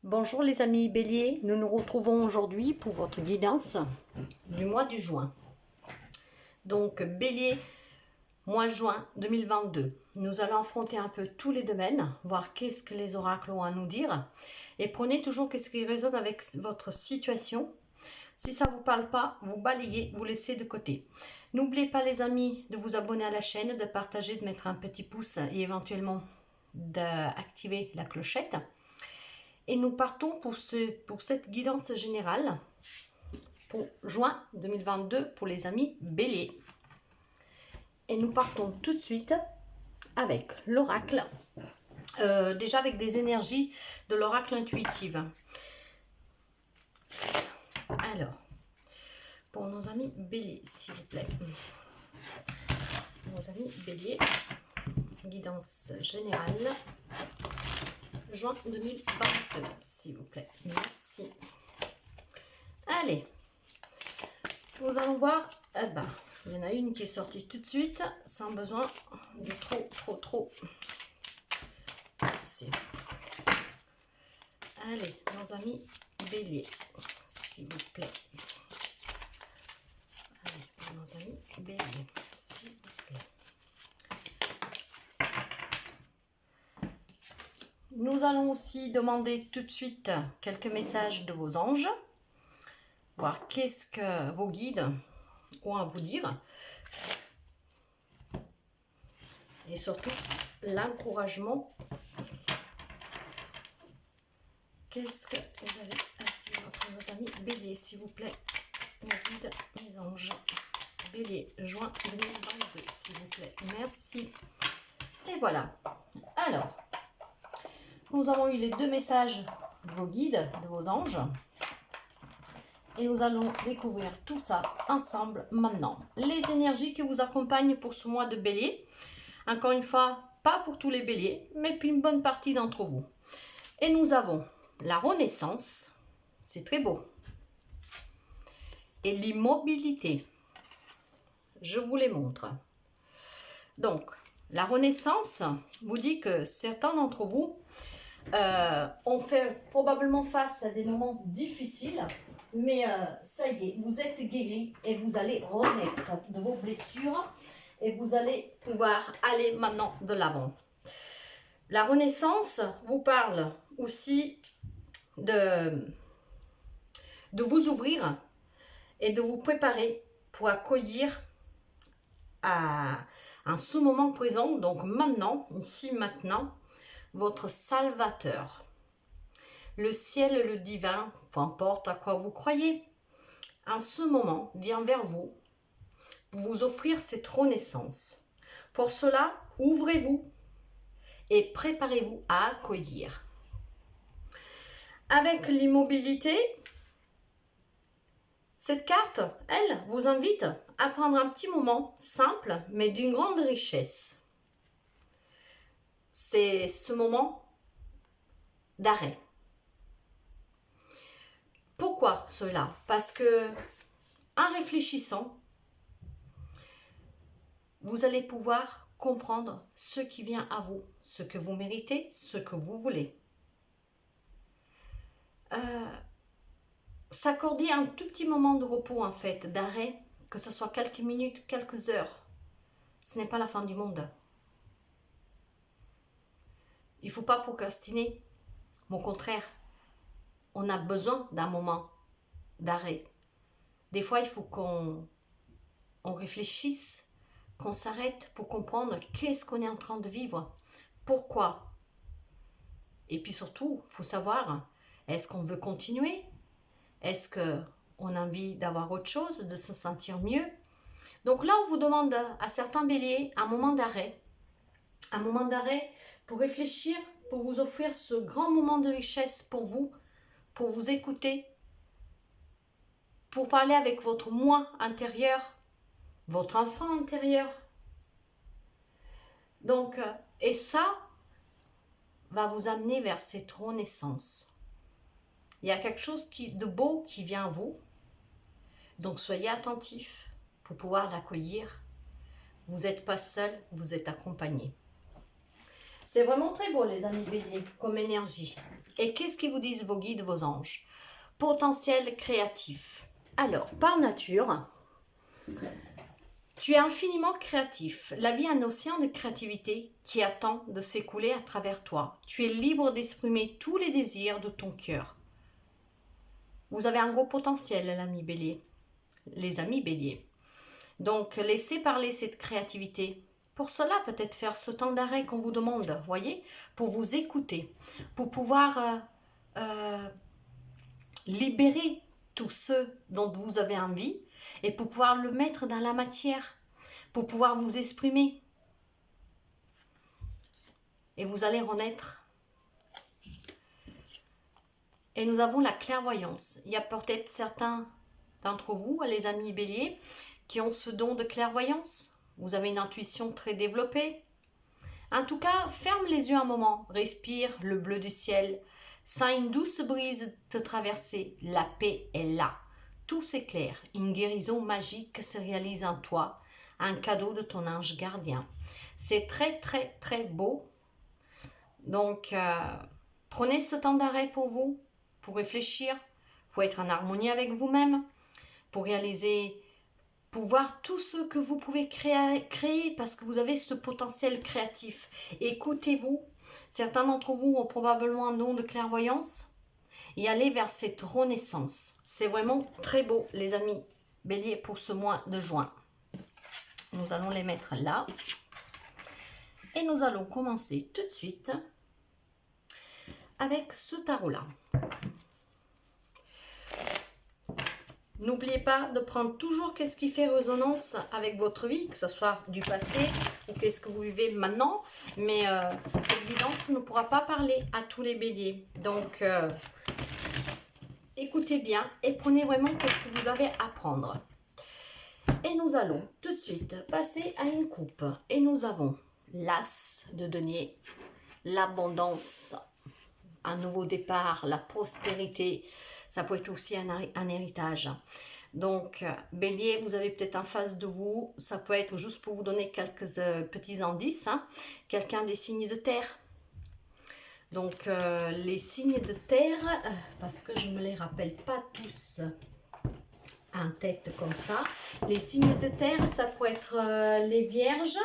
Bonjour les amis Bélier, nous nous retrouvons aujourd'hui pour votre guidance du mois de juin. Donc Bélier, mois de juin 2022. Nous allons affronter un peu tous les domaines, voir qu'est-ce que les oracles ont à nous dire. Et prenez toujours qu'est-ce qui résonne avec votre situation. Si ça ne vous parle pas, vous balayez, vous laissez de côté. N'oubliez pas les amis de vous abonner à la chaîne, de partager, de mettre un petit pouce et éventuellement d'activer la clochette. Et nous partons pour cette guidance générale pour juin 2022 pour les amis Bélier. Et nous partons tout de suite avec l'oracle, déjà avec des énergies de l'oracle intuitive. Alors, pour nos amis Bélier, s'il vous plaît. Nos amis Bélier, guidance générale. Juin 2022, s'il vous plaît. Merci. Allez, nous allons voir. Il y en a une qui est sortie tout de suite, sans besoin de trop pousser. Allez, nos amis Bélier, s'il vous plaît. Allez, nos amis Bélier, s'il vous plaît. Nous allons aussi demander tout de suite quelques messages de vos anges, voir qu'est-ce que vos guides ont à vous dire. Et surtout, l'encouragement. Qu'est-ce que vous avez à dire pour nos amis Bélier, s'il vous plaît, mes guides, mes anges. Bélier, juin 2022, s'il vous plaît. Merci. Et voilà. Alors, nous avons eu les deux messages de vos guides, de vos anges. Et nous allons découvrir tout ça ensemble maintenant. Les énergies qui vous accompagnent pour ce mois de Bélier. Encore une fois, pas pour tous les Béliers, mais pour une bonne partie d'entre vous. Et nous avons la renaissance. C'est très beau. Et l'immobilité. Je vous les montre. Donc, la renaissance vous dit que certains d'entre vous ont fait probablement face à des moments difficiles, mais ça y est, vous êtes guéris et vous allez renaître de vos blessures et vous allez pouvoir aller maintenant de l'avant. La renaissance vous parle aussi de vous ouvrir et de vous préparer pour accueillir en ce moment présent, donc maintenant, ici, maintenant, votre salvateur. Le ciel, le divin, peu importe à quoi vous croyez, en ce moment vient vers vous pour vous offrir cette renaissance. Pour cela, ouvrez-vous et préparez-vous à accueillir. Avec l'immobilité, cette carte, elle, vous invite à prendre un petit moment simple, mais d'une grande richesse. C'est ce moment d'arrêt. Pourquoi cela? Parce que en réfléchissant, vous allez pouvoir comprendre ce qui vient à vous, ce que vous méritez, ce que vous voulez. S'accorder un tout petit moment de repos, en fait, d'arrêt, que ce soit quelques minutes, quelques heures, ce n'est pas la fin du monde. Il ne faut pas procrastiner. Au contraire, on a besoin d'un moment d'arrêt. Des fois, il faut qu'on réfléchisse, qu'on s'arrête pour comprendre qu'est-ce qu'on est en train de vivre, pourquoi. Et puis surtout, il faut savoir, est-ce qu'on veut continuer? Est-ce qu'on a envie d'avoir autre chose, de se sentir mieux? Donc là, on vous demande à certains béliers un moment d'arrêt. Un moment d'arrêt pour réfléchir, pour vous offrir ce grand moment de richesse pour vous écouter, pour parler avec votre moi intérieur, votre enfant intérieur. Donc, et ça va vous amener vers cette renaissance. Il y a quelque chose de beau qui vient à vous. Donc, soyez attentifs pour pouvoir l'accueillir. Vous n'êtes pas seul, vous êtes accompagné. C'est vraiment très beau, les amis Bélier, comme énergie. Et qu'est-ce qu'ils vous disent vos guides, vos anges? Potentiel créatif. Alors, par nature, tu es infiniment créatif. La vie est un océan de créativité qui attend de s'écouler à travers toi. Tu es libre d'exprimer tous les désirs de ton cœur. Vous avez un gros potentiel, l'ami Bélier. Les amis Bélier. Donc, laissez parler cette créativité. Pour cela, peut-être faire ce temps d'arrêt qu'on vous demande, voyez, pour vous écouter, pour pouvoir libérer tout ce dont vous avez envie et pour pouvoir le mettre dans la matière, pour pouvoir vous exprimer. Et vous allez renaître. Et nous avons la clairvoyance. Il y a peut-être certains d'entre vous, les amis Bélier, qui ont ce don de clairvoyance. Vous avez une intuition très développée. En tout cas, ferme les yeux un moment, respire le bleu du ciel. Sens une douce brise te traverser. La paix est là. Tout s'éclaire. Une guérison magique se réalise en toi. Un cadeau de ton ange gardien. C'est très, très, très beau. Donc, prenez ce temps d'arrêt pour vous, pour réfléchir, pour être en harmonie avec vous-même, pour réaliser, pour voir tout ce que vous pouvez créer parce que vous avez ce potentiel créatif. Écoutez-vous. Certains d'entre vous ont probablement un don de clairvoyance et allez vers cette renaissance. C'est vraiment très beau, les amis Bélier, pour ce mois de juin. Nous allons les mettre là. Et nous allons commencer tout de suite avec ce tarot-là. N'oubliez pas de prendre toujours qu'est-ce qui fait résonance avec votre vie, que ce soit du passé ou qu'est-ce que vous vivez maintenant. Mais cette guidance ne pourra pas parler à tous les béliers. Donc, écoutez bien et prenez vraiment ce que vous avez à prendre. Et nous allons tout de suite passer à une coupe. Et nous avons l'as de denier, l'abondance, un nouveau départ, la prospérité. Ça peut être aussi un héritage. Donc, Bélier, vous avez peut-être en face de vous, ça peut être juste pour vous donner quelques petits indices, hein, quelqu'un des signes de terre. Donc, les signes de terre, parce que je ne me les rappelle pas tous en tête comme ça. Les signes de terre, ça peut être les vierges.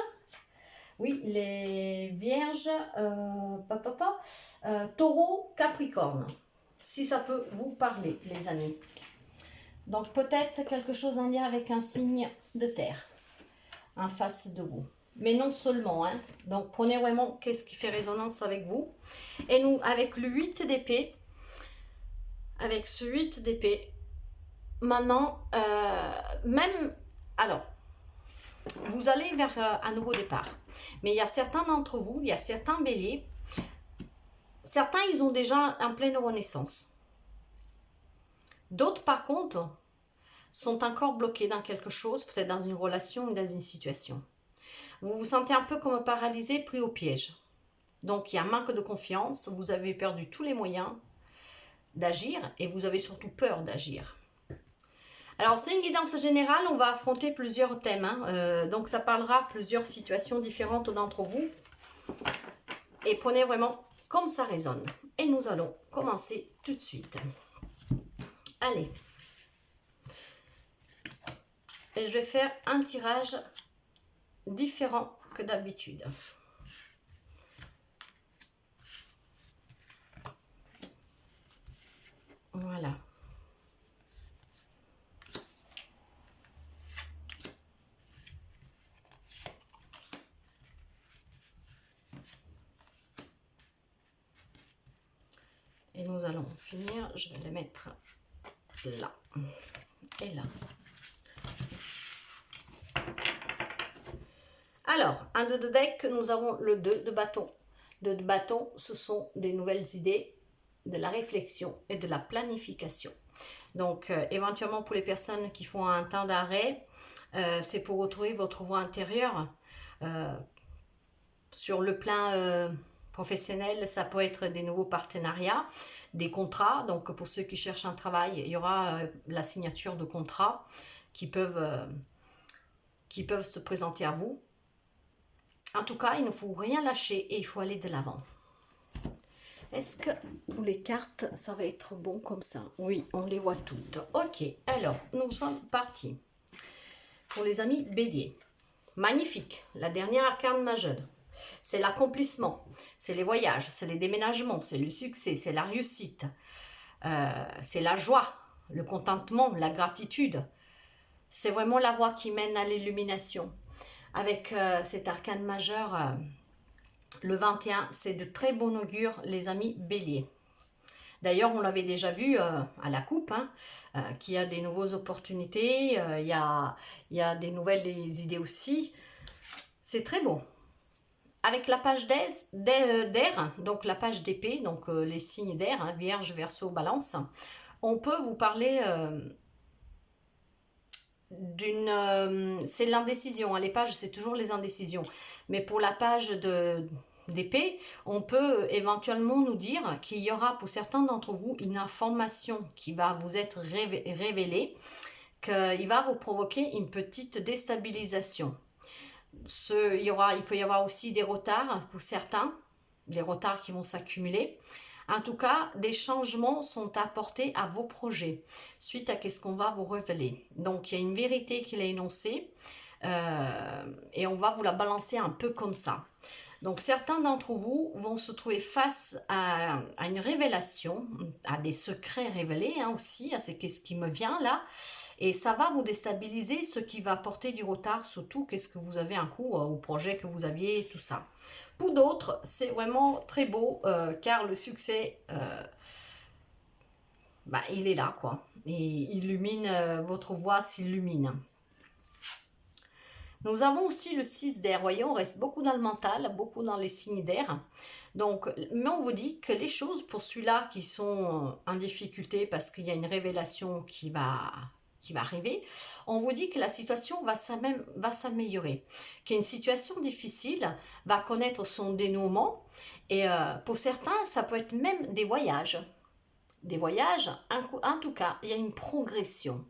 Oui, les vierges, taureau, capricorne. Si ça peut vous parler, les amis. Donc, peut-être quelque chose en lien avec un signe de terre en face de vous. Mais non seulement. Hein. Donc, prenez vraiment qu'est-ce qui fait résonance avec vous. Et nous, avec le 8 d'épée, avec ce 8 d'épée, maintenant, alors, vous allez vers un nouveau départ. Mais il y a certains d'entre vous, il y a certains béliers, certains, ils ont déjà en pleine renaissance. D'autres, par contre, sont encore bloqués dans quelque chose, peut-être dans une relation ou dans une situation. Vous vous sentez un peu comme paralysé, pris au piège. Donc, il y a un manque de confiance, vous avez perdu tous les moyens d'agir et vous avez surtout peur d'agir. Alors, c'est une guidance générale, on va affronter plusieurs thèmes. Hein. Donc, ça parlera plusieurs situations différentes d'entre vous. Et prenez vraiment comme ça résonne. Et nous allons commencer tout de suite. Allez. Et je vais faire un tirage différent que d'habitude. Voilà. Et nous allons finir, je vais les mettre là et là. Alors, un 2 de deck, nous avons le 2 de bâton. 2 de bâton, ce sont des nouvelles idées, de la réflexion et de la planification. Donc, éventuellement pour les personnes qui font un temps d'arrêt, c'est pour retrouver votre voix intérieure. Sur le plan professionnel, ça peut être des nouveaux partenariats, des contrats. Donc, pour ceux qui cherchent un travail, il y aura la signature de contrats qui peuvent se présenter à vous. En tout cas, il ne faut rien lâcher et il faut aller de l'avant. Est-ce que pour les cartes, ça va être bon comme ça? Oui, on les voit toutes. Ok, alors, nous sommes partis. Pour les amis bélier. Magnifique, la dernière arcane majeure. C'est l'accomplissement, c'est les voyages, c'est les déménagements, c'est le succès, c'est la réussite, c'est la joie, le contentement, la gratitude. C'est vraiment la voie qui mène à l'illumination. Avec cet arcane majeur, le 21, c'est de très bon augure, les amis béliers. D'ailleurs, on l'avait déjà vu à la coupe, hein, qu'il y a des nouvelles opportunités, il y a des nouvelles idées aussi. C'est très beau. Avec la page d'air, donc la page d'épée, donc les signes d'air, hein, Vierge, Verseau, Balance, on peut vous parler c'est l'indécision, hein, les pages c'est toujours les indécisions, mais pour la page d'épée, on peut éventuellement nous dire qu'il y aura pour certains d'entre vous une information qui va vous être révélée, qu'il va vous provoquer une petite déstabilisation. Il peut y avoir aussi des retards pour certains, des retards qui vont s'accumuler. En tout cas, des changements sont apportés à vos projets suite à ce qu'on va vous révéler. Donc, il y a une vérité qu'il a énoncée et on va vous la balancer un peu comme ça. Donc, certains d'entre vous vont se trouver face à une révélation, à des secrets révélés hein, aussi, c'est ce qui me vient là. Et ça va vous déstabiliser, ce qui va apporter du retard, surtout qu'est-ce que vous avez un coup au projet que vous aviez, tout ça. Pour d'autres, c'est vraiment très beau, car le succès, il est là, quoi. Et illumine, votre voix s'illumine. Nous avons aussi le 6 d'air, voyez, on reste beaucoup dans le mental, beaucoup dans les signes d'air. Donc, mais on vous dit que les choses pour ceux-là qui sont en difficulté parce qu'il y a une révélation qui va arriver, on vous dit que la situation va s'améliorer, qu'une situation difficile va connaître son dénouement et pour certains, ça peut être même des voyages. Des voyages, en tout cas, il y a une progression.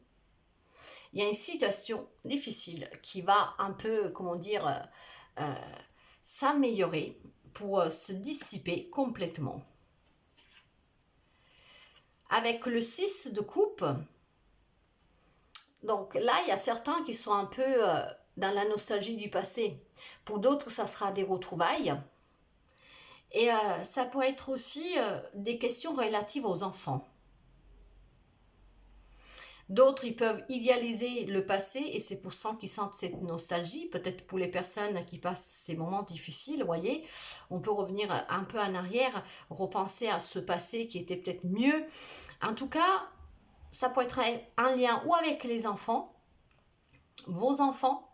Il y a une situation difficile qui va un peu, comment dire, s'améliorer pour se dissiper complètement. Avec le 6 de coupe, donc là, il y a certains qui sont un peu dans la nostalgie du passé. Pour d'autres, ça sera des retrouvailles. Et ça peut être aussi des questions relatives aux enfants. D'autres, ils peuvent idéaliser le passé et c'est pour ça qu'ils sentent cette nostalgie. Peut-être pour les personnes qui passent ces moments difficiles, vous voyez, on peut revenir un peu en arrière, repenser à ce passé qui était peut-être mieux. En tout cas, ça peut être un lien ou avec les enfants, vos enfants,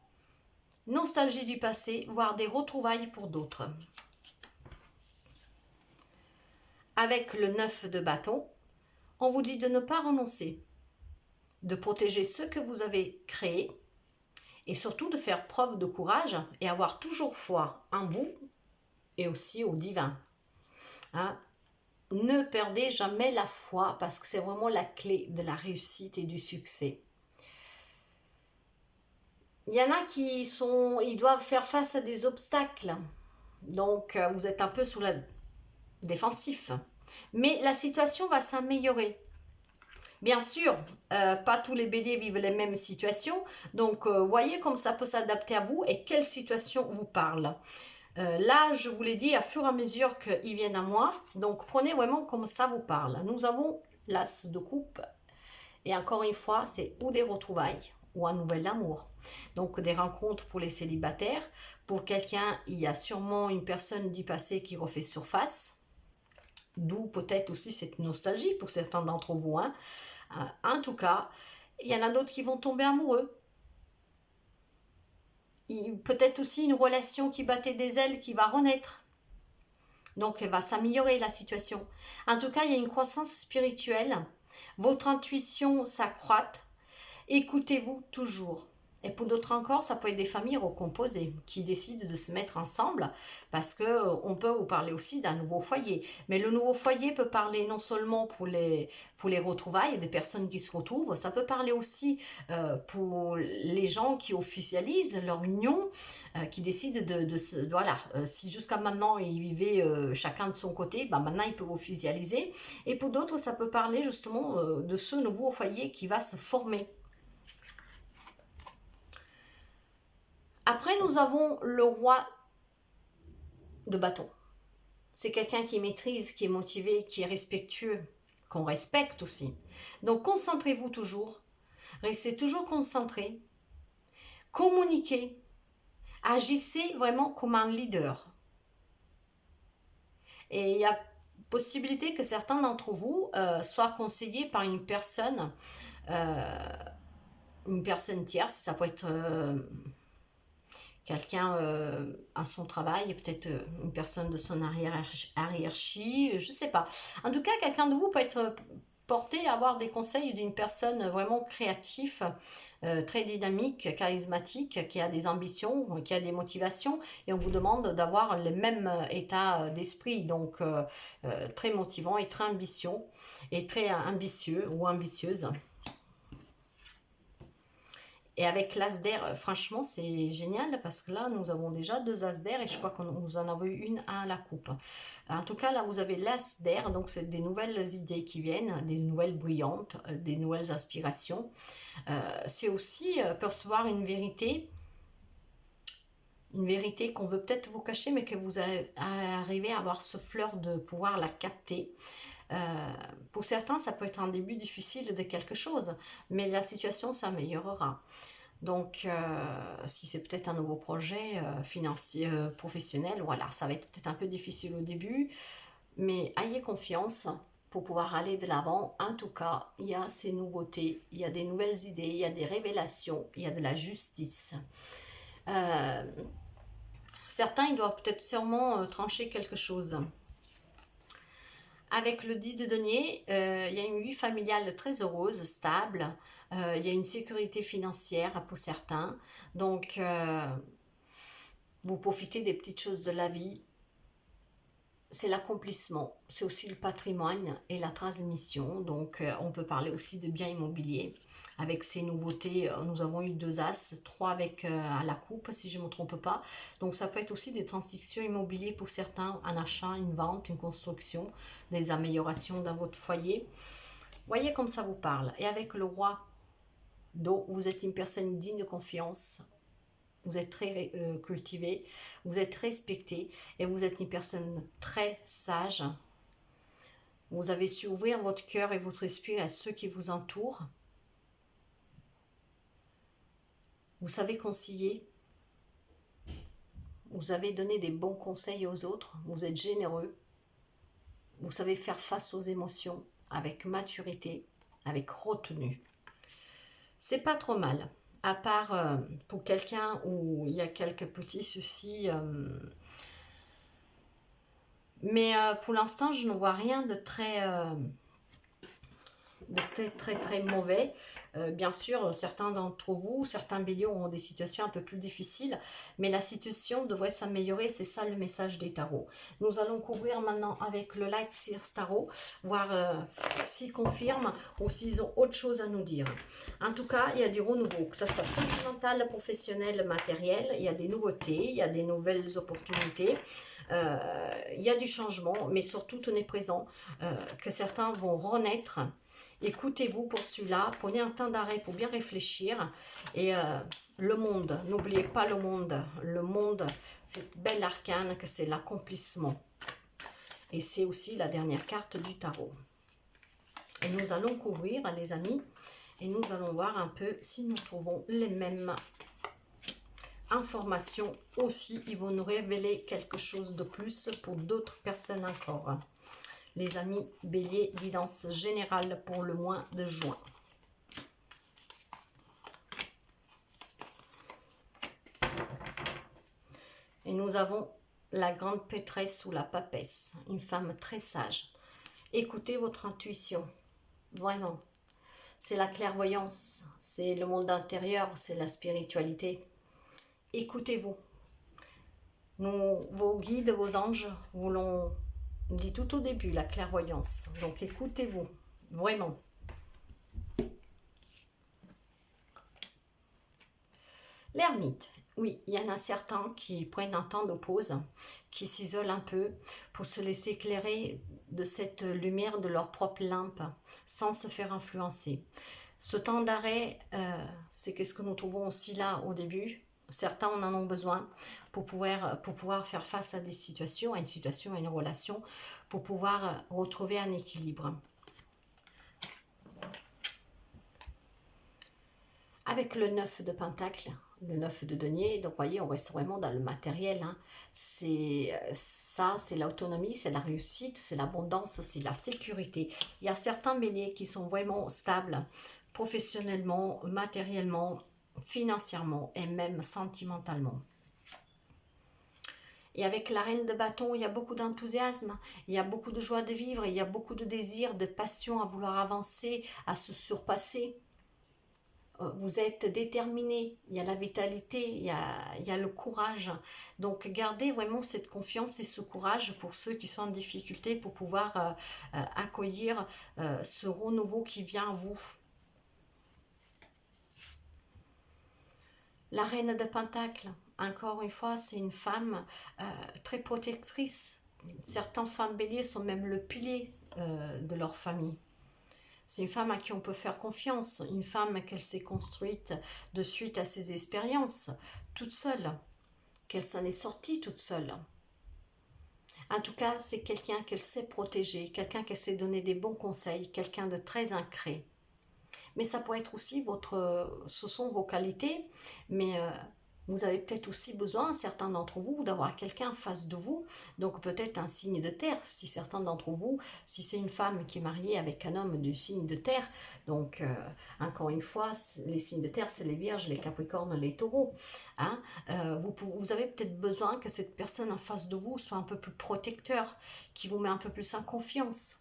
nostalgie du passé, voire des retrouvailles pour d'autres. Avec le 9 de bâton, on vous dit de ne pas renoncer, de protéger ce que vous avez créé et surtout de faire preuve de courage et avoir toujours foi en vous et aussi au divin. Hein? Ne perdez jamais la foi parce que c'est vraiment la clé de la réussite et du succès. Il y en a ils doivent faire face à des obstacles. Donc, vous êtes un peu sous la défensif. Mais la situation va s'améliorer. Bien sûr, pas tous les béliers vivent les mêmes situations. Donc, voyez comme ça peut s'adapter à vous et quelle situation vous parle. Là, je vous l'ai dit, à fur et à mesure qu'ils viennent à moi. Donc, prenez vraiment comme ça vous parle. Nous avons l'as de coupe. Et encore une fois, c'est ou des retrouvailles ou un nouvel amour. Donc, des rencontres pour les célibataires. Pour quelqu'un, il y a sûrement une personne du passé qui refait surface. D'où peut-être aussi cette nostalgie pour certains d'entre vous. Hein. En tout cas, il y en a d'autres qui vont tomber amoureux. Peut-être aussi une relation qui battait des ailes qui va renaître. Donc, elle va s'améliorer la situation. En tout cas, il y a une croissance spirituelle. Votre intuition s'accroît. Écoutez-vous toujours. Et pour d'autres encore, ça peut être des familles recomposées qui décident de se mettre ensemble parce que on peut vous parler aussi d'un nouveau foyer. Mais le nouveau foyer peut parler non seulement pour les retrouvailles, des personnes qui se retrouvent, ça peut parler aussi pour les gens qui officialisent leur union, qui décident de se... Voilà, si jusqu'à maintenant ils vivaient chacun de son côté, bah maintenant ils peuvent officialiser. Et pour d'autres, ça peut parler justement de ce nouveau foyer qui va se former. Après, nous avons le roi de bâton. C'est quelqu'un qui maîtrise, qui est motivé, qui est respectueux, qu'on respecte aussi. Donc, concentrez-vous toujours. Restez toujours concentré. Communiquez. Agissez vraiment comme un leader. Et il y a possibilité que certains d'entre vous soient conseillés par une personne tierce. Ça peut être quelqu'un à son travail, peut-être une personne de son hiérarchie, je ne sais pas. En tout cas, quelqu'un de vous peut être porté à avoir des conseils d'une personne vraiment créative, très dynamique, charismatique, qui a des ambitions, qui a des motivations, et on vous demande d'avoir le même état d'esprit, donc très motivant et très ambitieux ou ambitieuse. Et avec l'as d'air, franchement, c'est génial parce que là, nous avons déjà 2 as d'air et je crois qu'on nous en avons eu une à la coupe. En tout cas, là, vous avez l'as d'air, donc c'est des nouvelles idées qui viennent, des nouvelles brillantes, des nouvelles aspirations. C'est aussi percevoir une vérité qu'on veut peut-être vous cacher, mais que vous arrivez à avoir ce fleur de pouvoir la capter. Pour certains, ça peut être un début difficile de quelque chose, mais la situation s'améliorera. Donc, si c'est peut-être un nouveau projet financier, professionnel, voilà, ça va être peut-être un peu difficile au début, mais ayez confiance pour pouvoir aller de l'avant. En tout cas, il y a ces nouveautés, il y a des nouvelles idées, il y a des révélations, il y a de la justice. Certains, ils doivent peut-être sûrement trancher quelque chose. Avec le 10 de denier, il y a une vie familiale très heureuse, stable. Il y a une sécurité financière pour certains. Donc, vous profitez des petites choses de la vie. C'est l'accomplissement. C'est aussi le patrimoine et la transmission. Donc, on peut parler aussi de biens immobiliers. Avec ces nouveautés, nous avons eu 2 as, 3 avec à la coupe, si je ne me trompe pas. Donc, ça peut être aussi des transactions immobilières pour certains, un achat, une vente, une construction, des améliorations dans votre foyer. Voyez comme ça vous parle. Et avec le roi d'eau, vous êtes une personne digne de confiance. Vous êtes très cultivé, vous êtes respecté et vous êtes une personne très sage. Vous avez su ouvrir votre cœur et votre esprit à ceux qui vous entourent. Vous savez concilier. Vous avez donné des bons conseils aux autres. Vous êtes généreux. Vous savez faire face aux émotions avec maturité, avec retenue. C'est pas trop mal. À part pour quelqu'un où il y a quelques petits soucis. Mais pour l'instant, je ne vois rien de très mauvais. Bien sûr, certains d'entre vous, certains béliers ont des situations un peu plus difficiles, mais la situation devrait s'améliorer, c'est ça le message des tarots. Nous allons couvrir maintenant avec le Light Seers Tarot, voir s'ils confirment ou s'ils ont autre chose à nous dire. En tout cas, il y a du renouveau, que ce soit sentimental, professionnel, matériel, il y a des nouveautés, il y a des nouvelles opportunités. Il y a du changement, mais surtout tenez présent que certains vont renaître. Écoutez-vous pour celui-là, prenez un temps d'arrêt pour bien réfléchir. Et le monde, n'oubliez pas le monde, cette belle arcane que c'est l'accomplissement. Et c'est aussi la dernière carte du tarot. Et nous allons couvrir, les amis, et nous allons voir un peu si nous trouvons les mêmes informations aussi. Ils vont nous révéler quelque chose de plus pour d'autres personnes encore. Les amis bélier, guidance générale pour le mois de juin. Et nous avons la grande pétresse ou la papesse, une femme très sage. Écoutez votre intuition, vraiment. c'est la clairvoyance, c'est le monde intérieur, c'est la spiritualité. Écoutez-vous. Vos guides, vos anges, vous l'ont dit tout au début, la clairvoyance. Donc écoutez-vous, vraiment. L'ermite, oui, il y en a certains qui prennent un temps de pause, qui s'isolent un peu pour se laisser éclairer de cette lumière de leur propre lampe, sans se faire influencer. Ce temps d'arrêt, c'est ce que nous trouvons aussi là au début. Certains en ont besoin pour pouvoir faire face à des situations, à une situation, à une relation, pour pouvoir retrouver un équilibre. Avec le 9 de Pentacle, le 9 de denier, donc vous voyez, on reste vraiment dans le matériel. Hein. C'est l'autonomie, c'est la réussite, c'est l'abondance, c'est la sécurité. Il y a certains béliers qui sont vraiment stables, professionnellement, matériellement, financièrement et même sentimentalement. Et avec la reine de bâton, il y a beaucoup d'enthousiasme, il y a beaucoup de joie de vivre, il y a beaucoup de désir, de passion à vouloir avancer, à se surpasser. Vous êtes déterminé, il y a la vitalité, il y a le courage. Donc gardez vraiment cette confiance et ce courage pour ceux qui sont en difficulté, pour pouvoir accueillir ce renouveau qui vient à vous. La reine de Pentacle, encore une fois, c'est une femme très protectrice. Certaines femmes béliers sont même le pilier de leur famille. C'est une femme à qui on peut faire confiance, une femme qu'elle s'est construite de suite à ses expériences, toute seule, qu'elle s'en est sortie toute seule. En tout cas, c'est quelqu'un qu'elle sait protéger, quelqu'un qui sait donner des bons conseils, quelqu'un de très ancré. Mais ça peut être aussi ce sont vos qualités, mais vous avez peut-être aussi besoin, certains d'entre vous, d'avoir quelqu'un en face de vous, donc peut-être un signe de terre, si certains d'entre vous, si c'est une femme qui est mariée avec un homme du signe de terre, donc encore une fois, les signes de terre, c'est les vierges, les capricornes, les taureaux, hein, vous avez peut-être besoin que cette personne en face de vous soit un peu plus protecteur, qui vous met un peu plus en confiance.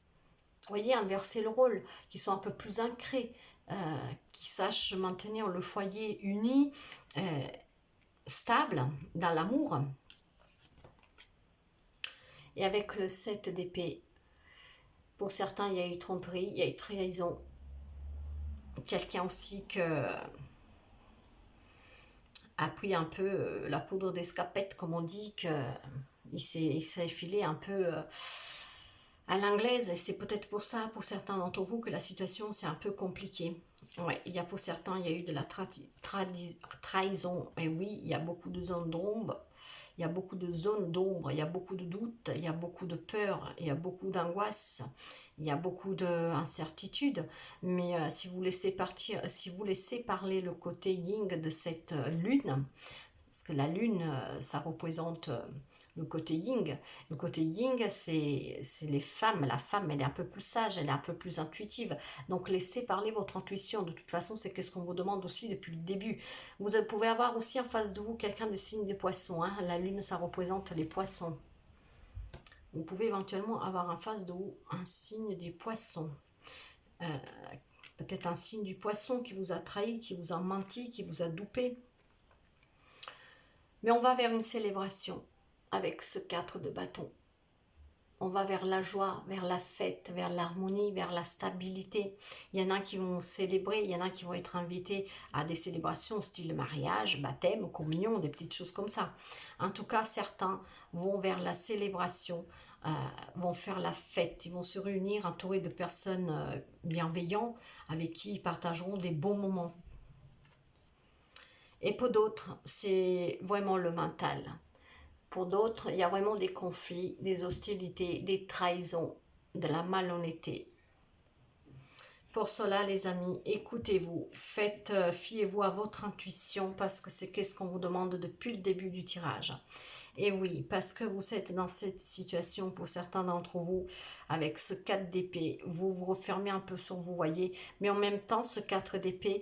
Vous voyez, inverser le rôle, qui soit un peu plus ancré, qui sache maintenir le foyer uni, stable dans l'amour. Et avec le 7 d'épée, pour certains, il y a eu tromperie, il y a eu trahison. Quelqu'un aussi a pris un peu la poudre d'escapette, comme on dit, qu'il s'est filé un peu à l'anglaise. Et c'est peut-être pour ça, pour certains d'entre vous, que la situation c'est un peu compliquée. Ouais, il y a pour certains, il y a eu de la trahison. Et oui, il y a beaucoup de zones d'ombre. Il y a beaucoup de zones d'ombre, il y a beaucoup de doutes, il y a beaucoup de peur, il y a beaucoup d'angoisse, il y a beaucoup d'incertitude. Mais si vous laissez parler le côté yin de cette lune, parce que la lune, ça représente le côté yin. Le côté yin, c'est les femmes. La femme, elle est un peu plus sage, elle est un peu plus intuitive. Donc, laissez parler votre intuition. De toute façon, c'est ce qu'on vous demande aussi depuis le début. Vous pouvez avoir aussi en face de vous quelqu'un de signe de poisson. Hein. La lune, ça représente les poissons. Vous pouvez éventuellement avoir en face de vous un signe des poissons. Peut-être un signe du poisson qui vous a trahi, qui vous a menti, qui vous a dupé. Mais on va vers une célébration avec ce 4 de bâton. On va vers la joie, vers la fête, vers l'harmonie, vers la stabilité. Il y en a qui vont célébrer, il y en a qui vont être invités à des célébrations style mariage, baptême, communion, des petites choses comme ça. En tout cas, certains vont vers la célébration, vont faire la fête. Ils vont se réunir entourés de personnes bienveillantes avec qui ils partageront des bons moments. Et pour d'autres, c'est vraiment le mental. Pour d'autres, il y a vraiment des conflits, des hostilités, des trahisons, de la malhonnêteté. Pour cela, les amis, écoutez-vous, fiez-vous à votre intuition parce que c'est ce qu'on vous demande depuis le début du tirage. Et oui, parce que vous êtes dans cette situation, pour certains d'entre vous, avec ce 4 d'épée, vous vous refermez un peu sur vous, voyez, mais en même temps, ce 4 d'épée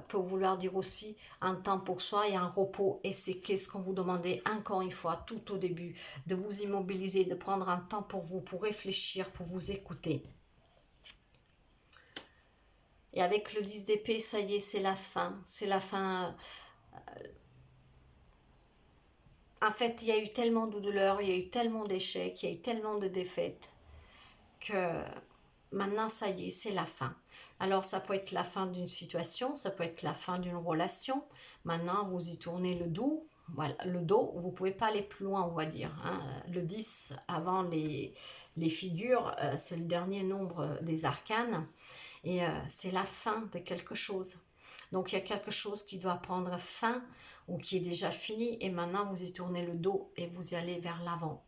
peut vouloir dire aussi un temps pour soi et un repos, et c'est ce qu'on vous demandait encore une fois, tout au début, de vous immobiliser, de prendre un temps pour vous, pour réfléchir, pour vous écouter. Et avec le 10 d'épée, ça y est, c'est la fin. C'est la fin. En fait, il y a eu tellement de douleurs, il y a eu tellement d'échecs, il y a eu tellement de défaites que maintenant, ça y est, c'est la fin. Alors, ça peut être la fin d'une situation, ça peut être la fin d'une relation. Maintenant, vous y tournez le dos. Voilà, le dos, vous ne pouvez pas aller plus loin, on va dire. Hein. Le 10, avant les figures, c'est le dernier nombre des arcanes. Et c'est la fin de quelque chose. Donc, il y a quelque chose qui doit prendre fin ou qui est déjà fini. Et maintenant, vous y tournez le dos et vous y allez vers l'avant.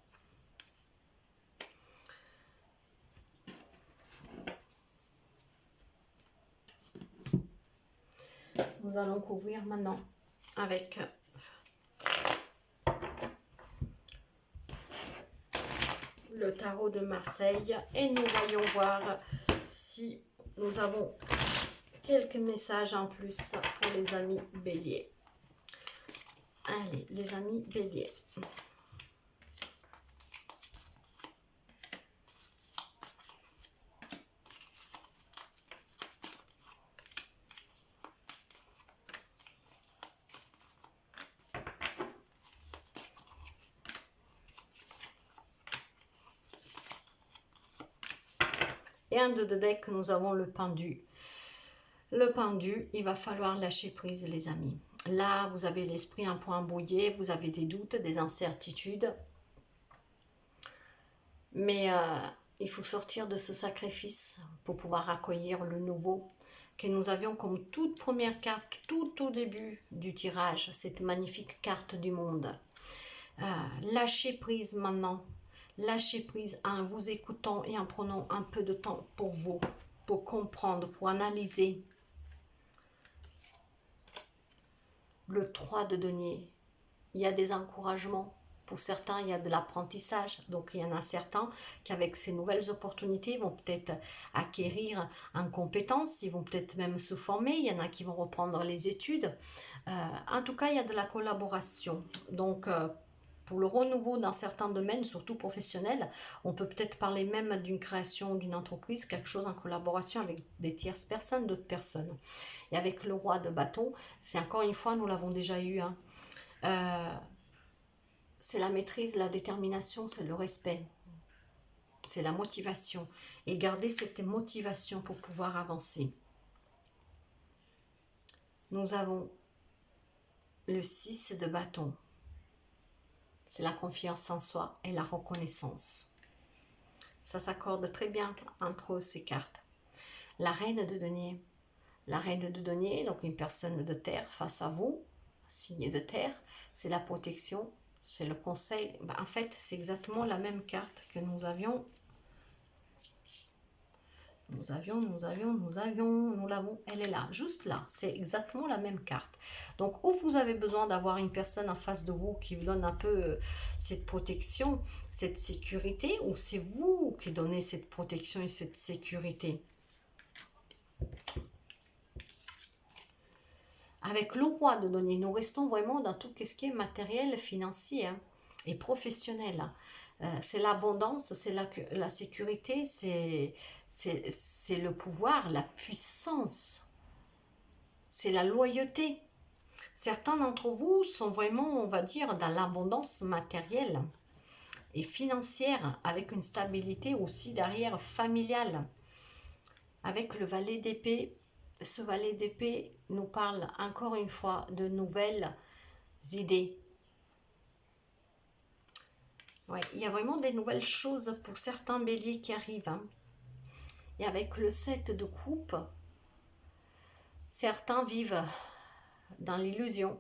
Nous allons couvrir maintenant avec le tarot de Marseille et nous allons voir si nous avons quelques messages en plus pour les amis béliers. Allez, les amis béliers. Et un de deck, nous avons le pendu. Le pendu, il va falloir lâcher prise, les amis. Là, vous avez l'esprit un peu embrouillé, vous avez des doutes, des incertitudes. Mais il faut sortir de ce sacrifice pour pouvoir accueillir le nouveau que nous avions comme toute première carte, tout au début du tirage, cette magnifique carte du monde. Lâchez prise maintenant. Lâchez prise en vous écoutant et en prenant un peu de temps pour vous, pour comprendre, pour analyser. Le 3 de denier, il y a des encouragements. Pour certains, il y a de l'apprentissage. Donc, il y en a certains qui, avec ces nouvelles opportunités, vont peut-être acquérir en compétences. Ils vont peut-être même se former. Il y en a qui vont reprendre les études. En tout cas, il y a de la collaboration. Donc, pour le renouveau dans certains domaines, surtout professionnels, on peut peut-être parler même d'une création d'une entreprise, quelque chose en collaboration avec des tierces personnes, d'autres personnes. Et avec le roi de bâton, c'est encore une fois, nous l'avons déjà eu, hein, c'est la maîtrise, la détermination, c'est le respect, c'est la motivation. Et garder cette motivation pour pouvoir avancer. Nous avons le 6 de bâton. C'est la confiance en soi et la reconnaissance. Ça s'accorde très bien entre ces cartes. La reine de denier. La reine de denier, donc une personne de terre face à vous, signe de terre, c'est la protection, c'est le conseil. En fait, c'est exactement la même carte que nous avions. Nous l'avons, elle est là, juste là, c'est exactement la même carte. Donc, où vous avez besoin d'avoir une personne en face de vous qui vous donne un peu cette protection, cette sécurité, ou c'est vous qui donnez cette protection et cette sécurité. Avec le roi de denier, nous restons vraiment dans tout ce qui est matériel, financier et professionnel. C'est l'abondance, c'est la sécurité, c'est le pouvoir, la puissance, c'est la loyauté. Certains d'entre vous sont vraiment, on va dire, dans l'abondance matérielle et financière, avec une stabilité aussi derrière familiale. Avec le valet d'épée, ce valet d'épée nous parle encore une fois de nouvelles idées. Ouais, il y a vraiment des nouvelles choses pour certains béliers qui arrivent. Hein. Et avec le 7 de coupe, certains vivent dans l'illusion.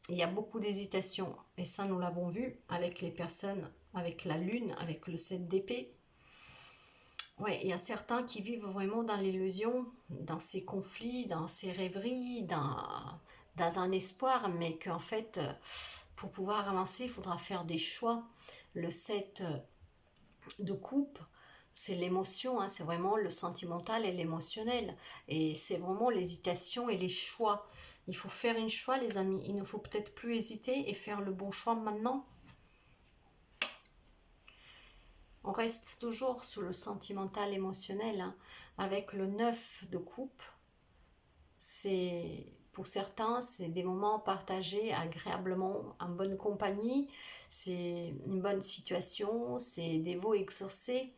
Il y a beaucoup d'hésitation. Et ça, nous l'avons vu avec les personnes, avec la lune, avec le 7 d'épée. Ouais, il y a certains qui vivent vraiment dans l'illusion, dans ces conflits, dans ces rêveries, dans un espoir, mais qu'en fait, pour pouvoir avancer, il faudra faire des choix. Le 7 de coupe, c'est l'émotion, hein, c'est vraiment le sentimental et l'émotionnel. Et c'est vraiment l'hésitation et les choix. Il faut faire un choix, les amis. Il ne faut peut-être plus hésiter et faire le bon choix maintenant. On reste toujours sur le sentimental émotionnel, hein, avec le 9 de coupe. C'est pour certains, c'est des moments partagés agréablement en bonne compagnie. C'est une bonne situation, c'est des veaux exaucés.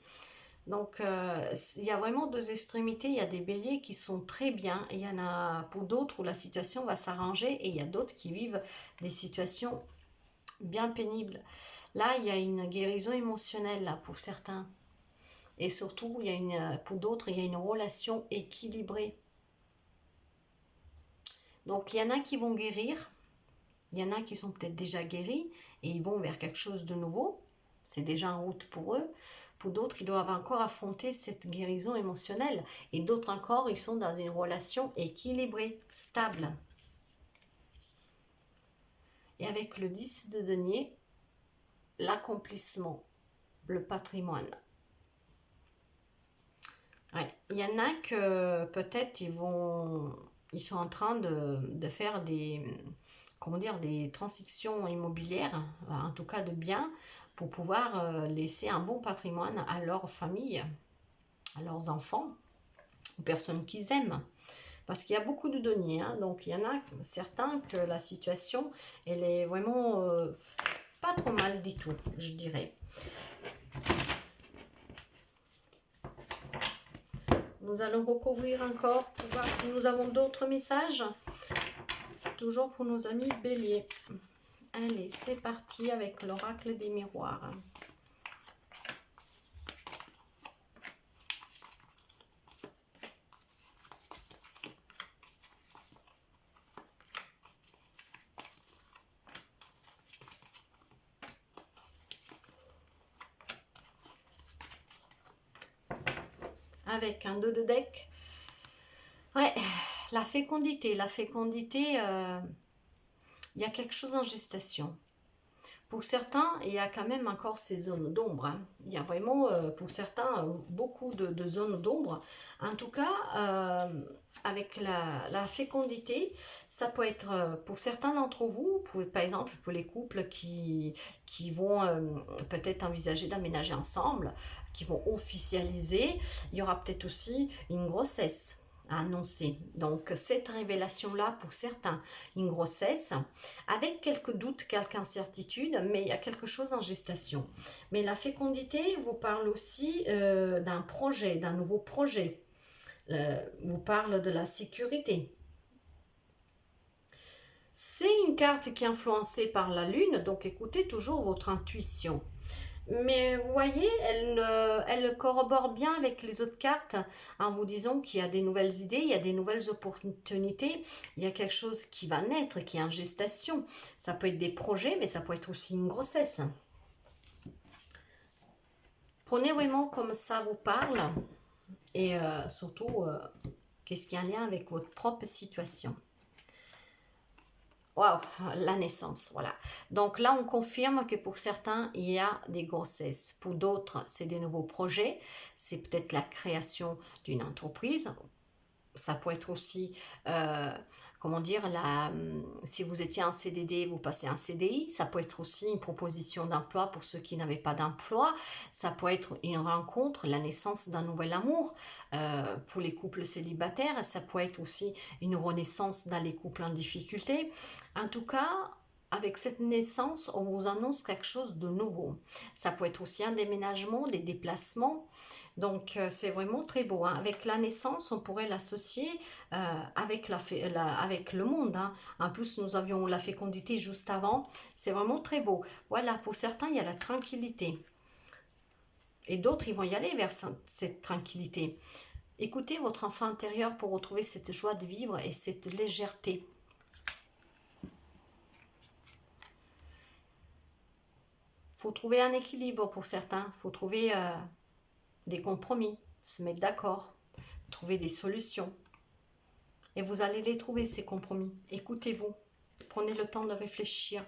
Donc, il y a vraiment deux extrémités. Il y a des béliers qui sont très bien. Et il y en a pour d'autres où la situation va s'arranger. Et il y a d'autres qui vivent des situations bien pénibles. Là, il y a une guérison émotionnelle là, pour certains. Et surtout, pour d'autres, il y a une relation équilibrée. Donc, il y en a qui vont guérir. Il y en a qui sont peut-être déjà guéris et ils vont vers quelque chose de nouveau. C'est déjà en route pour eux. Pour d'autres, ils doivent encore affronter cette guérison émotionnelle. Et d'autres encore, ils sont dans une relation équilibrée, stable. Et avec le 10 de denier, l'accomplissement, le patrimoine. Ouais. Il y en a que peut-être ils sont en train de faire des transactions immobilières, en tout cas de biens, pour pouvoir laisser un bon patrimoine à leur famille, à leurs enfants, aux personnes qu'ils aiment. Parce qu'il y a beaucoup de deniers, hein, donc il y en a certains que la situation, elle est vraiment pas trop mal du tout, je dirais. Nous allons recouvrir encore pour voir si nous avons d'autres messages. Toujours pour nos amis béliers. Allez, c'est parti avec l'oracle des miroirs. Avec un 2 de deck. Ouais, la fécondité. Il y a quelque chose en gestation. Pour certains, il y a quand même encore ces zones d'ombre. Hein. Il y a vraiment, pour certains, beaucoup de zones d'ombre. En tout cas, avec la fécondité, ça peut être, pour certains d'entre vous, par exemple, pour les couples qui vont peut-être envisager d'aménager ensemble, qui vont officialiser, il y aura peut-être aussi une grossesse à annoncer. Donc cette révélation-là, pour certains, une grossesse, avec quelques doutes, quelques incertitudes, mais il y a quelque chose en gestation. Mais la fécondité vous parle aussi d'un projet, d'un nouveau projet, vous parle de la sécurité. C'est une carte qui est influencée par la lune, donc écoutez toujours votre intuition. Mais vous voyez, elle corrobore bien avec les autres cartes en vous disant qu'il y a des nouvelles idées, il y a des nouvelles opportunités, il y a quelque chose qui va naître, qui est en gestation. Ça peut être des projets, mais ça peut être aussi une grossesse. Prenez vraiment comme ça vous parle et surtout, qu'est-ce qui a un lien avec votre propre situation. Waouh, la naissance, voilà. Donc là, on confirme que pour certains, il y a des grossesses. Pour d'autres, c'est des nouveaux projets. C'est peut-être la création d'une entreprise. Ça peut être aussi, comment dire, si vous étiez en CDD, vous passez en CDI. Ça peut être aussi une proposition d'emploi pour ceux qui n'avaient pas d'emploi. Ça peut être une rencontre, la naissance d'un nouvel amour pour les couples célibataires. Ça peut être aussi une renaissance dans les couples en difficulté. En tout cas, avec cette naissance, on vous annonce quelque chose de nouveau. Ça peut être aussi un déménagement, des déplacements. Donc, c'est vraiment très beau. Hein. Avec la naissance, on pourrait l'associer avec le monde. Hein. En plus, nous avions la fécondité juste avant. C'est vraiment très beau. Voilà, pour certains, il y a la tranquillité. Et d'autres, ils vont y aller vers cette tranquillité. Écoutez votre enfant intérieur pour retrouver cette joie de vivre et cette légèreté. Il faut trouver un équilibre pour certains. Il faut trouver des compromis, se mettre d'accord, trouver des solutions. Et vous allez les trouver, ces compromis. Écoutez-vous. Prenez le temps de réfléchir.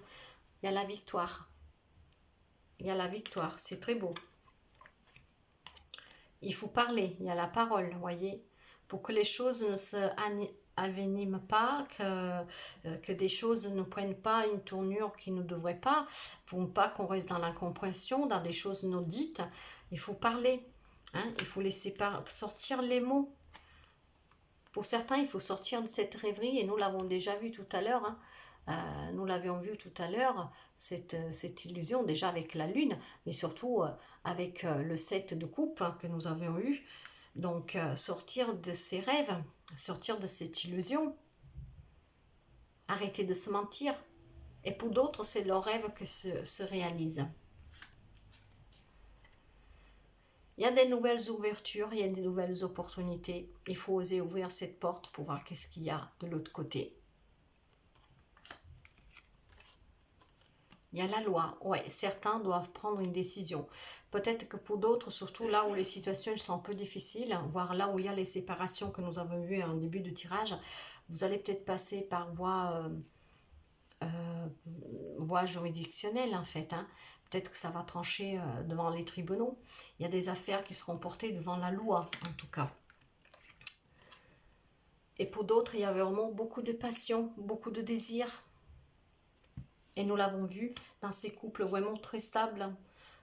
Il y a la victoire. Il y a la victoire. C'est très beau. Il faut parler. Il y a la parole, vous voyez. Pour que les choses ne se envenime pas, que des choses ne prennent pas une tournure qui ne devrait pas, pour pas qu'on reste dans l'incompréhension, dans des choses non dites. Il faut parler, hein, il faut laisser sortir les mots. Pour certains, il faut sortir de cette rêverie, et nous l'avons déjà vu tout à l'heure, hein. Nous l'avions vu tout à l'heure, cette illusion déjà avec la lune, mais surtout avec le 7 de coupe, hein, que nous avions eu. Donc sortir de ces rêves, sortir de cette illusion, arrêter de se mentir. Et pour d'autres, c'est leur rêve que se réalise. Il y a des nouvelles ouvertures, il y a des nouvelles opportunités. Il faut oser ouvrir cette porte pour voir qu'est-ce qu'il y a de l'autre côté. Il y a la loi. Ouais, certains doivent prendre une décision. Peut-être que pour d'autres, surtout là où les situations sont un peu difficiles, voire là où il y a les séparations que nous avons vues en début de tirage, vous allez peut-être passer par voie juridictionnelle en fait, hein. Peut-être que ça va trancher devant les tribunaux. Il y a des affaires qui seront portées devant la loi, en tout cas. Et pour d'autres, il y a vraiment beaucoup de passion, beaucoup de désir. Et nous l'avons vu dans ces couples vraiment très stables,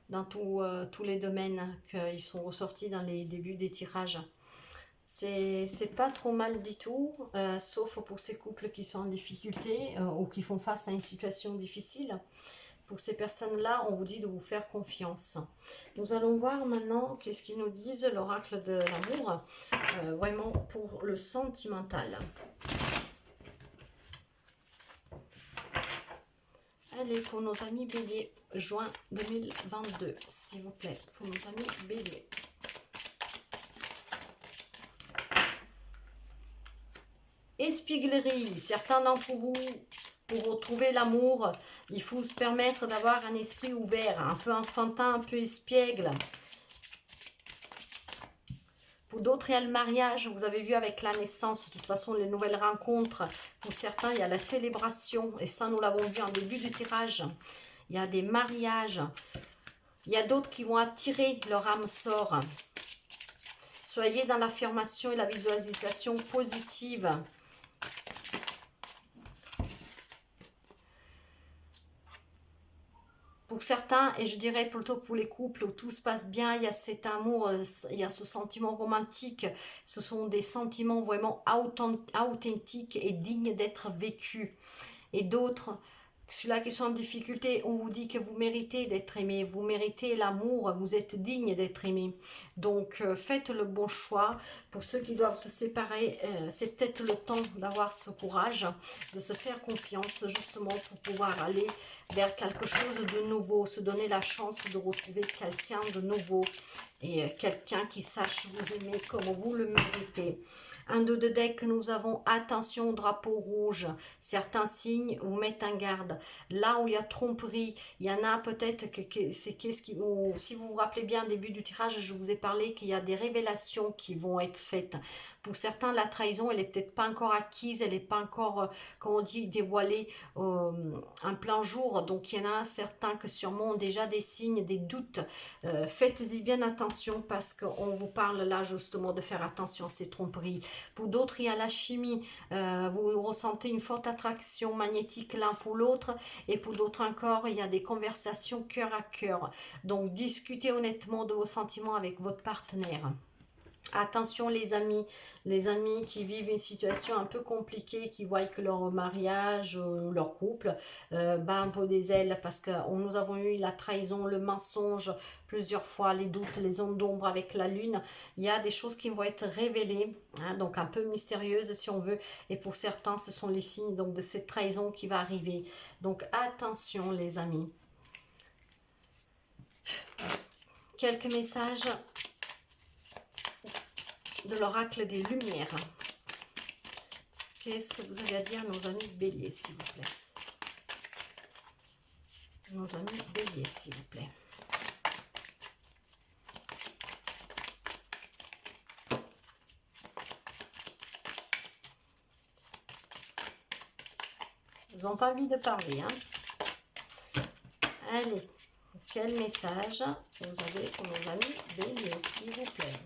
dans tous les domaines qu'ils sont ressortis dans les débuts des tirages. C'est pas trop mal du tout, sauf pour ces couples qui sont en difficulté ou qui font face à une situation difficile. Pour ces personnes-là, on vous dit de vous faire confiance. Nous allons voir maintenant qu'est-ce qu'ils nous disent, l'oracle de l'amour, vraiment pour le sentimental. Allez, pour nos amis béliers, juin 2022, s'il vous plaît, pour nos amis béliers. Espièglerie, certains d'entre vous, pour retrouver l'amour, il faut se permettre d'avoir un esprit ouvert, un peu enfantin, un peu espiègle. Pour d'autres, il y a le mariage, vous avez vu avec la naissance, de toute façon, les nouvelles rencontres. Pour certains, il y a la célébration, et ça, nous l'avons vu en début du tirage. Il y a des mariages. Il y a d'autres qui vont attirer leur âme sœur. Soyez dans l'affirmation et la visualisation positive. Pour certains, et je dirais plutôt pour les couples où tout se passe bien, il y a cet amour, il y a ce sentiment romantique. Ce sont des sentiments vraiment authentiques et dignes d'être vécus. Et d'autres, ceux-là qui sont en difficulté, on vous dit que vous méritez d'être aimé, vous méritez l'amour, vous êtes digne d'être aimé. Donc faites le bon choix. Pour ceux qui doivent se séparer, c'est peut-être le temps d'avoir ce courage, de se faire confiance justement pour pouvoir aller vers quelque chose de nouveau, se donner la chance de retrouver quelqu'un de nouveau et quelqu'un qui sache vous aimer comme vous le méritez. Un 2 de deck, nous avons attention au drapeau rouge. Certains signes vous mettent en garde. Là où il y a tromperie, il y en a peut-être que c'est qu'est-ce qui, si vous vous rappelez bien, au début du tirage, je vous ai parlé qu'il y a des révélations qui vont être faites. Pour certains, la trahison, elle n'est peut-être pas encore acquise, elle n'est pas encore, comment on dit, dévoilée en plein jour. Donc, il y en a certains que sûrement ont déjà des signes, des doutes. Faites-y bien attention parce qu'on vous parle là justement de faire attention à ces tromperies. Pour d'autres, il y a la chimie. Vous ressentez une forte attraction magnétique l'un pour l'autre. Et pour d'autres encore, il y a des conversations cœur à cœur. Donc, discutez honnêtement de vos sentiments avec votre partenaire. Attention les amis qui vivent une situation un peu compliquée, qui voient que leur mariage, leur couple bat un peu des ailes parce que nous avons eu la trahison, le mensonge plusieurs fois, les doutes, les ondes d'ombre avec la lune. Il y a des choses qui vont être révélées, hein, donc un peu mystérieuses si on veut, et pour certains ce sont les signes donc de cette trahison qui va arriver. Donc attention les amis. Quelques messages de l'oracle des lumières. Qu'est-ce que vous avez à dire à nos amis béliers, s'il vous plaît? Nos amis béliers, s'il vous plaît. Ils n'ont pas envie de parler, hein? Allez, quel message vous avez pour nos amis béliers, s'il vous plaît?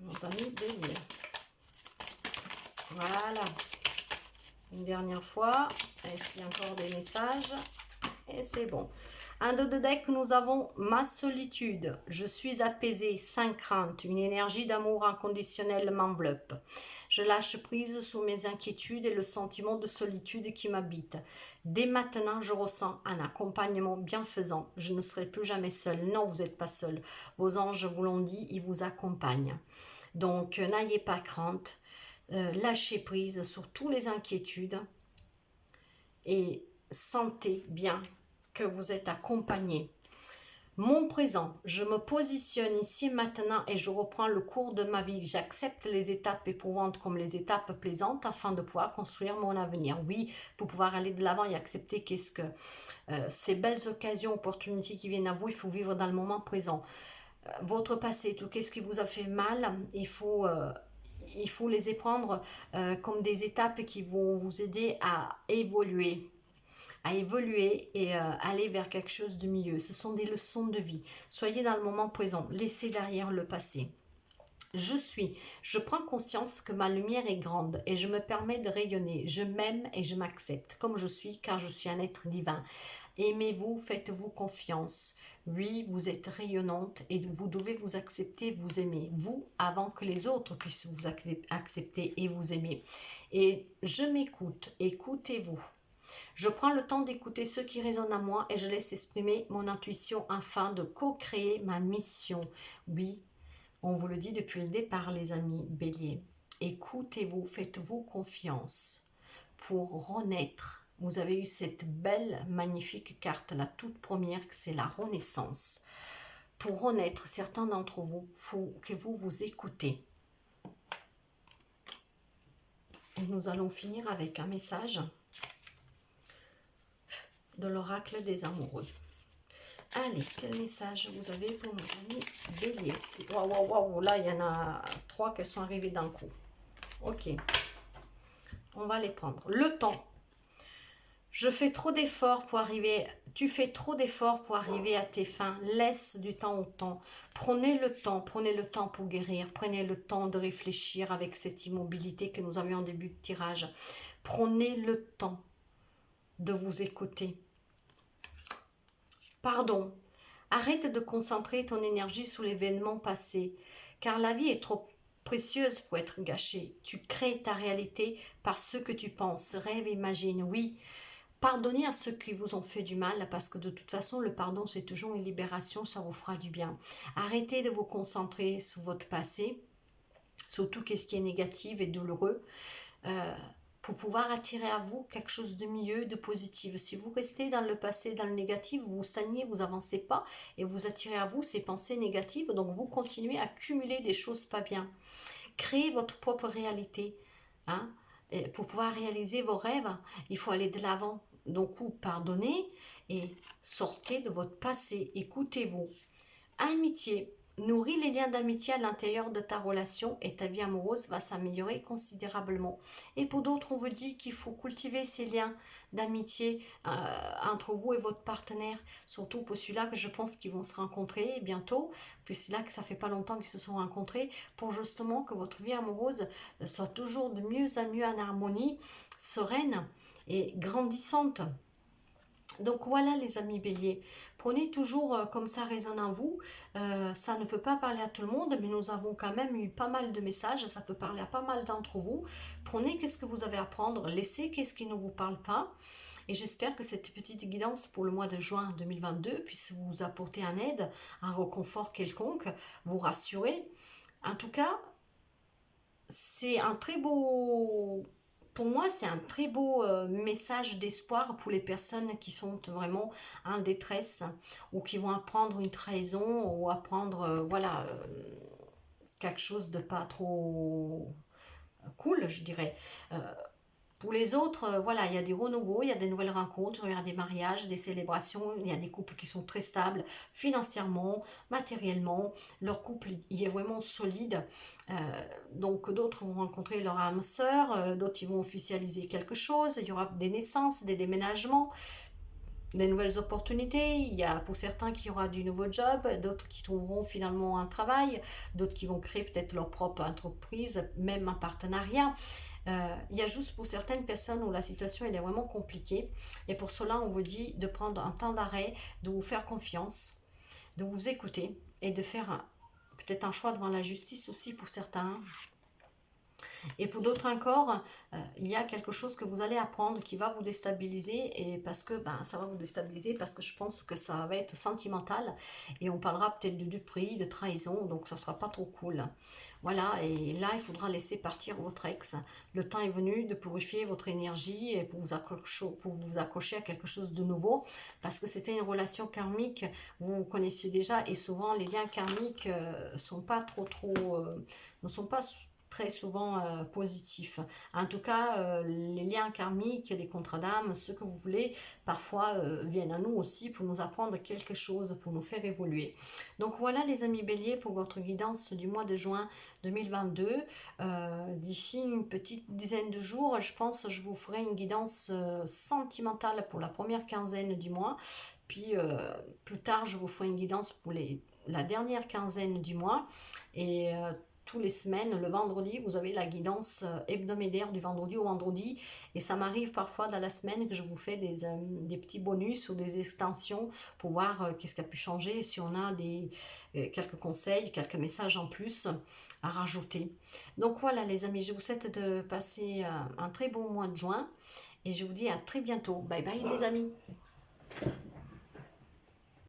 Nos amis béliers. Voilà. Une dernière fois. Est-ce qu'il y a encore des messages? Et c'est bon. Un dos de deck, nous avons ma solitude. Je suis apaisée, sans crainte. Une énergie d'amour inconditionnel m'enveloppe. Je lâche prise sur mes inquiétudes et le sentiment de solitude qui m'habite. Dès maintenant, je ressens un accompagnement bienfaisant. Je ne serai plus jamais seule. Non, vous n'êtes pas seul. Vos anges vous l'ont dit, ils vous accompagnent. Donc, n'ayez pas crainte. Lâchez prise sur toutes les inquiétudes et sentez bien que vous êtes accompagné. Mon présent, je me positionne ici et maintenant et je reprends le cours de ma vie. J'accepte les étapes éprouvantes comme les étapes plaisantes afin de pouvoir construire mon avenir. Oui, pour pouvoir aller de l'avant et accepter qu'est-ce que ces belles occasions, opportunités qui viennent à vous, il faut vivre dans le moment présent. Votre passé, tout qu'est-ce qui vous a fait mal, il faut les prendre comme des étapes qui vont vous aider à évoluer et aller vers quelque chose de mieux. Ce sont des leçons de vie. Soyez dans le moment présent. Laissez derrière le passé. Je prends conscience que ma lumière est grande et je me permets de rayonner. Je m'aime et je m'accepte comme je suis car je suis un être divin. Aimez-vous, faites-vous confiance. Oui, vous êtes rayonnante et vous devez vous accepter, vous aimer. Vous, avant que les autres puissent vous accepter et vous aimer. Et je m'écoute, écoutez-vous. Je prends le temps d'écouter ceux qui résonnent à moi et je laisse exprimer mon intuition afin de co-créer ma mission. Oui, on vous le dit depuis le départ, les amis Bélier. Écoutez-vous, faites-vous confiance pour renaître. Vous avez eu cette belle, magnifique carte, la toute première, c'est la renaissance. Pour renaître, certains d'entre vous, il faut que vous vous écoutez. Et nous allons finir avec un message de l'oracle des amoureux. Allez, quel message vous avez pour nos amis Bélier? Waouh, là, il y en a 3 qui sont arrivés d'un coup. Ok, on va les prendre. Le temps. Je fais trop d'efforts pour arriver... Tu fais trop d'efforts pour arriver à tes fins. Laisse du temps au temps. Prenez le temps pour guérir. Prenez le temps de réfléchir avec cette immobilité que nous avions en début de tirage. Prenez le temps de vous écouter. Pardon. Arrête de concentrer ton énergie sur l'événement passé, car la vie est trop précieuse pour être gâchée. Tu crées ta réalité par ce que tu penses, rêve, imagine. Oui, pardonnez à ceux qui vous ont fait du mal, parce que de toute façon, le pardon, c'est toujours une libération, ça vous fera du bien. Arrêtez de vous concentrer sur votre passé, surtout qu'est-ce qui est négatif et douloureux, pour pouvoir attirer à vous quelque chose de mieux, de positif. Si vous restez dans le passé, dans le négatif, vous stagnez, vous avancez pas et vous attirez à vous ces pensées négatives, donc vous continuez à cumuler des choses pas bien. Créez votre propre réalité. Hein? Et pour pouvoir réaliser vos rêves, il faut aller de l'avant. Donc, vous pardonnez et sortez de votre passé. Écoutez-vous. Amitié. Nourris les liens d'amitié à l'intérieur de ta relation et ta vie amoureuse va s'améliorer considérablement. Et pour d'autres, on vous dit qu'il faut cultiver ces liens d'amitié entre vous et votre partenaire, surtout pour celui-là que je pense qu'ils vont se rencontrer bientôt, puis c'est là que ça fait pas longtemps qu'ils se sont rencontrés, pour justement que votre vie amoureuse soit toujours de mieux en mieux en harmonie, sereine et grandissante. Donc voilà les amis Bélier, prenez toujours comme ça résonne en vous, ça ne peut pas parler à tout le monde, mais nous avons quand même eu pas mal de messages, ça peut parler à pas mal d'entre vous. Prenez qu'est-ce que vous avez à prendre, laissez qu'est-ce qui ne vous parle pas, et j'espère que cette petite guidance pour le mois de juin 2022 puisse vous apporter un aide, un réconfort quelconque, vous rassurer. En tout cas, c'est un très beau... Pour moi, c'est un très beau message d'espoir pour les personnes qui sont vraiment en détresse ou qui vont apprendre une trahison ou apprendre quelque chose de pas trop cool, je dirais. Pour les autres, voilà, il y a des renouveaux, il y a des nouvelles rencontres, il y a des mariages, des célébrations, il y a des couples qui sont très stables financièrement, matériellement, leur couple il est vraiment solide. Donc d'autres vont rencontrer leur âme sœur, d'autres ils vont officialiser quelque chose, il y aura des naissances, des déménagements. des nouvelles opportunités. Il y a pour certains qui aura du nouveau job, d'autres qui trouveront finalement un travail, d'autres qui vont créer peut-être leur propre entreprise, même un partenariat. Il y a juste pour certaines personnes où la situation elle est vraiment compliquée. Et pour cela, on vous dit de prendre un temps d'arrêt, de vous faire confiance, de vous écouter et de faire peut-être un choix devant la justice aussi pour certains. Et pour d'autres encore, il y a quelque chose que vous allez apprendre qui va vous déstabiliser, et parce que ça va vous déstabiliser parce que je pense que ça va être sentimental et on parlera peut-être de duperie, de trahison, donc ça sera pas trop cool. Voilà, et là il faudra laisser partir votre ex. Le temps est venu de purifier votre énergie et pour vous accrocher à quelque chose de nouveau, parce que c'était une relation karmique, vous vous connaissiez déjà, et souvent les liens karmiques sont pas ne sont pas très souvent positifs. En tout cas, les liens karmiques, les contrats d'âme, ce que vous voulez, parfois viennent à nous aussi pour nous apprendre quelque chose, pour nous faire évoluer. Donc voilà les amis béliers pour votre guidance du mois de juin 2022. D'ici une petite dizaine de jours, je pense que je vous ferai une guidance sentimentale pour la première quinzaine du mois. Puis plus tard, je vous ferai une guidance pour la dernière quinzaine du mois. Et tous les semaines, le vendredi, vous avez la guidance hebdomadaire du vendredi au vendredi. Et ça m'arrive parfois dans la semaine que je vous fais des petits bonus ou des extensions pour voir qu'est-ce qui a pu changer, si on a quelques conseils, quelques messages en plus à rajouter. Donc voilà les amis, je vous souhaite de passer un très bon mois de juin. Et je vous dis à très bientôt. Bye bye les amis.